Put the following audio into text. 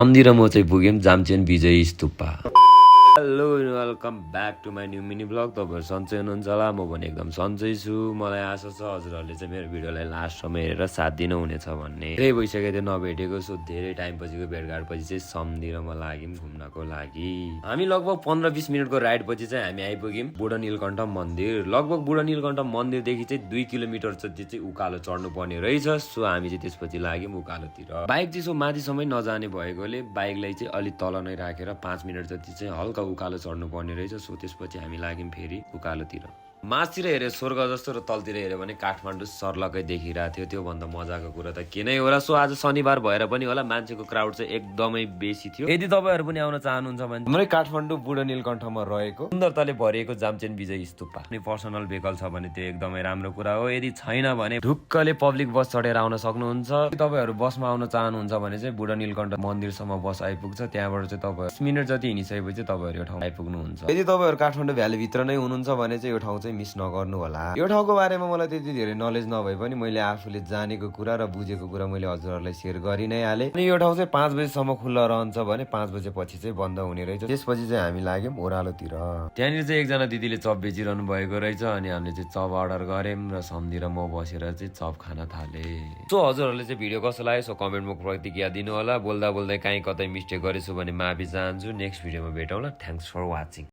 मन्दिर म चाहिँ पुग्यौँ Jamchen Vijay stupa. Hello welcome back to my new mini blog. तपाईँहरू सन्चै हुनुहुन्छ होला, म पनि एकदम सन्चै छु। मलाई आशा छ हजुरहरूले चाहिँ मेरो भिडियोलाई लास्टसम्म हेरेर साथ दिनुहुनेछ भन्ने। धेरै भइसकेको थियो नभेटेको, सो धेरै टाइम पछिको भेटघाट पछि चाहिँ सम्धिरमा लाग्यौँ घुम्नको लागि। हामी लगभग 15-20 मिनटको राइड पछि चाहिँ हामी आइपुग्यौँ बुढा नीलकण्ठ मन्दिर। लगभग बुढा नीलकण्ठ मन्दिरदेखि चाहिँ 2 किलोमिटर जति चाहिँ उकालो चढ्नु पर्ने रहेछ। सो हामी चाहिँ त्यसपछि लाग्यौँ उकालोतिर। बाइक चाहिँ सो माथिसम्मै नजाने भएकोले बाइकलाई चाहिँ अलिक तल नै राखेर 5 मिनट जति चाहिँ हल्का उकालो चढ्नु पर्ने रहेछ। सो त्यसपछि हामी लाग्यौँ फेरि उकालोतिर। मासतिर हेऱ्यो स्वर्ग जस्तो र तलतिर हेऱ्यो भने काठमाडौँ सर्लकै देखिरहेको थियो। त्योभन्दा मजाको कुरा त के नै होला। सो आज शनिबार भएर पनि होला मान्छेको क्राउड चाहिँ एकदमै बेसी थियो। यदि तपाईँहरू पनि आउन चाहनुहुन्छ भने हाम्रै काठमाडौँ बुढा नीलकण्ठमा रहेको सुन्दरताले भरिएको जामचेन विजय स्तूपा। अनि पर्सनल भेहिकल छ भने त्यो एकदमै राम्रो कुरा हो। यदि छैन भने ढुक्कले पब्लिक बस चढेर आउन सक्नुहुन्छ। तपाईँहरू बसमा आउन चाहनुहुन्छ भने चाहिँ बुढा नीलकण्ठ मन्दिरसम्म बस आइपुग्छ। त्यहाँबाट चाहिँ तपाईँ 10 मिनट जति हिँडिसकेपछि तपाईँहरू यो ठाउँ आइपुग्नुहुन्छ। यदि तपाईँहरू काठमाडौँ भ्यालीभित्र नै हुनुहुन्छ भने चाहिँ यो ठाउँ चाहिँ मिस नगर्नु होला। यो ठाउँको बारेमा मलाई त्यति धेरै नलेज नभए पनि मैले आफूले जानेको कुरा र बुझेको कुरा मैले हजुरहरूलाई सेयर गरि नै हालेँ। अनि यो ठाउँ चाहिँ 5 बजेसम्म खुल्ला रहन्छ भने 5 बजे पछि चाहिँ बन्द हुने रहेछ। त्यसपछि चाहिँ हामी लाग्यौँ ओह्रालोतिर। त्यहाँनिर चाहिँ एकजना दिदीले चप बेचिरहनु भएको रहेछ। अनि हामीले चाहिँ चप अर्डर गऱ्यौँ र सम्धि र म बसेर चाहिँ चप खान थाले। सो हजुरहरूले चाहिँ भिडियो कस्तो लाग्यो सो कमेन्टमा प्रतिक्रिया दिनु होला। बोल्दा बोल्दै काहीँ कतै मिस्टेक गरेछु भने माफी चाहन्छु। नेक्स्ट भिडियोमा भेटौँला। Thanks for watching.